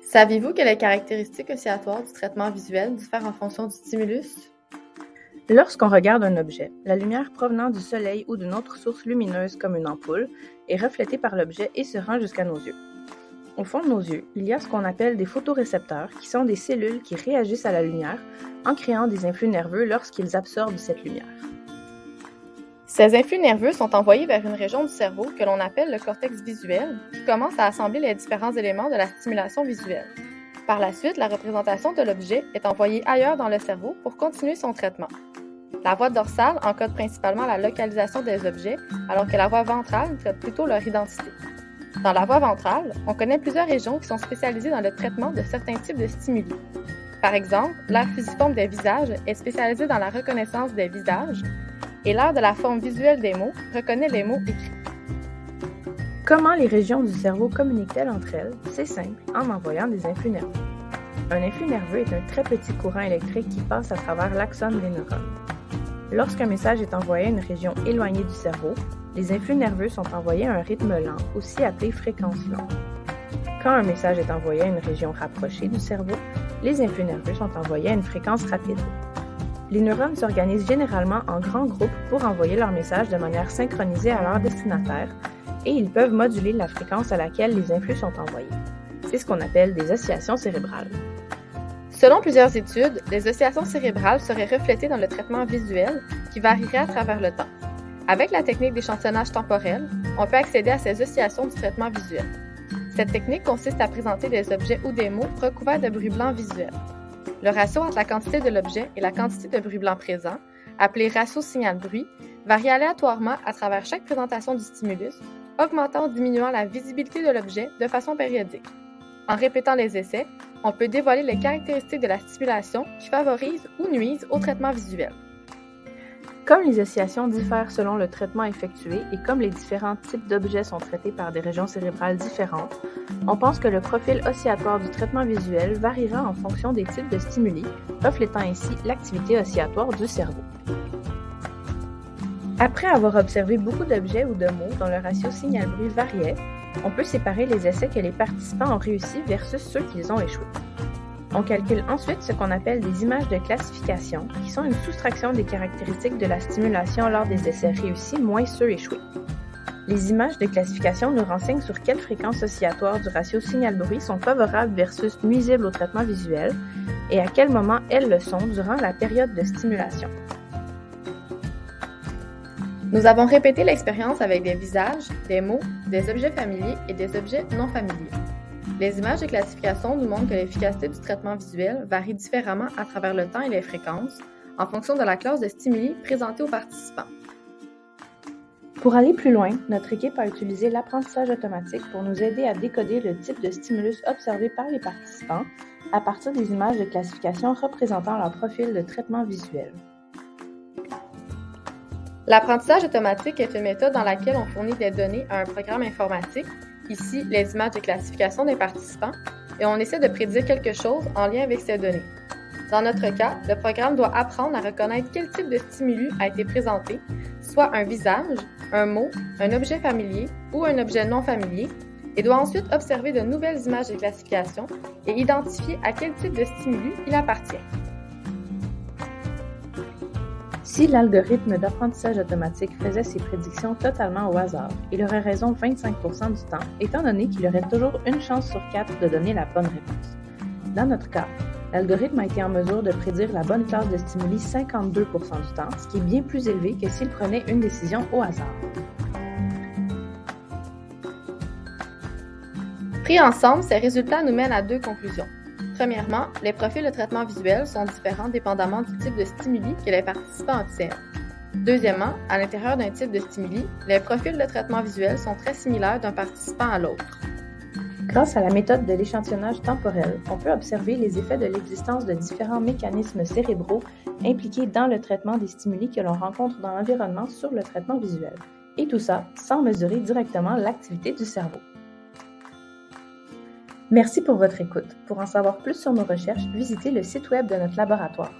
Saviez-vous que les caractéristiques oscillatoires du traitement visuel diffèrent en fonction du stimulus? Lorsqu'on regarde un objet, la lumière provenant du soleil ou d'une autre source lumineuse comme une ampoule est reflétée par l'objet et se rend jusqu'à nos yeux. Au fond de nos yeux, il y a ce qu'on appelle des photorécepteurs qui sont des cellules qui réagissent à la lumière en créant des influx nerveux lorsqu'ils absorbent cette lumière. Ces influx nerveux sont envoyés vers une région du cerveau que l'on appelle le cortex visuel, qui commence à assembler les différents éléments de la stimulation visuelle. Par la suite, la représentation de l'objet est envoyée ailleurs dans le cerveau pour continuer son traitement. La voie dorsale encode principalement la localisation des objets, alors que la voie ventrale traite plutôt leur identité. Dans la voie ventrale, on connaît plusieurs régions qui sont spécialisées dans le traitement de certains types de stimuli. Par exemple, l'aire fusiforme des visages est spécialisée dans la reconnaissance des visages, et l'aire de la forme visuelle des mots reconnaît les mots écrits. Comment les régions du cerveau communiquent-elles entre elles? C'est simple, en envoyant des influx nerveux. Un influx nerveux est un très petit courant électrique qui passe à travers l'axone des neurones. Lorsqu'un message est envoyé à une région éloignée du cerveau, les influx nerveux sont envoyés à un rythme lent, aussi appelé fréquence lente. Quand un message est envoyé à une région rapprochée du cerveau, les influx nerveux sont envoyés à une fréquence rapide. Les neurones s'organisent généralement en grands groupes pour envoyer leur message de manière synchronisée à leur destinataire et ils peuvent moduler la fréquence à laquelle les influx sont envoyés. C'est ce qu'on appelle des oscillations cérébrales. Selon plusieurs études, les oscillations cérébrales seraient reflétées dans le traitement visuel qui varierait à travers le temps. Avec la technique d'échantillonnage temporel, on peut accéder à ces oscillations du traitement visuel. Cette technique consiste à présenter des objets ou des mots recouverts de bruit blanc visuel. Le ratio entre la quantité de l'objet et la quantité de bruit blanc présent, appelé ratio signal-bruit, varie aléatoirement à travers chaque présentation du stimulus, augmentant ou diminuant la visibilité de l'objet de façon périodique. En répétant les essais, on peut dévoiler les caractéristiques de la stimulation qui favorisent ou nuisent au traitement visuel. Comme les oscillations diffèrent selon le traitement effectué et comme les différents types d'objets sont traités par des régions cérébrales différentes, on pense que le profil oscillatoire du traitement visuel variera en fonction des types de stimuli, reflétant ainsi l'activité oscillatoire du cerveau. Après avoir observé beaucoup d'objets ou de mots dont le ratio signal-bruit variait, on peut séparer les essais que les participants ont réussi versus ceux qu'ils ont échoués. On calcule ensuite ce qu'on appelle des images de classification, qui sont une soustraction des caractéristiques de la stimulation lors des essais réussis moins ceux échoués. Les images de classification nous renseignent sur quelles fréquences oscillatoires du ratio signal-bruit sont favorables versus nuisibles au traitement visuel et à quel moment elles le sont durant la période de stimulation. Nous avons répété l'expérience avec des visages, des mots, des objets familiers et des objets non familiers. Les images de classification nous montrent que l'efficacité du traitement visuel varie différemment à travers le temps et les fréquences, en fonction de la classe de stimuli présentée aux participants. Pour aller plus loin, notre équipe a utilisé l'apprentissage automatique pour nous aider à décoder le type de stimulus observé par les participants à partir des images de classification représentant leur profil de traitement visuel. L'apprentissage automatique est une méthode dans laquelle on fournit des données à un programme informatique, ici les images de classification des participants, et on essaie de prédire quelque chose en lien avec ces données. Dans notre cas, le programme doit apprendre à reconnaître quel type de stimulus a été présenté, soit un visage, un mot, un objet familier ou un objet non familier, et doit ensuite observer de nouvelles images de classification et identifier à quel type de stimulus il appartient. Si l'algorithme d'apprentissage automatique faisait ses prédictions totalement au hasard, il aurait raison 25% du temps, étant donné qu'il aurait toujours une chance sur 4 de donner la bonne réponse. Dans notre cas, l'algorithme a été en mesure de prédire la bonne classe de stimuli 52% du temps, ce qui est bien plus élevé que s'il prenait une décision au hasard. Pris ensemble, ces résultats nous mènent à deux conclusions. Premièrement, les profils de traitement visuel sont différents dépendamment du type de stimuli que les participants obtiennent. Deuxièmement, à l'intérieur d'un type de stimuli, les profils de traitement visuel sont très similaires d'un participant à l'autre. Grâce à la méthode de l'échantillonnage temporel, on peut observer les effets de l'existence de différents mécanismes cérébraux impliqués dans le traitement des stimuli que l'on rencontre dans l'environnement sur le traitement visuel. Et tout ça sans mesurer directement l'activité du cerveau. Merci pour votre écoute. Pour en savoir plus sur nos recherches, visitez le site web de notre laboratoire.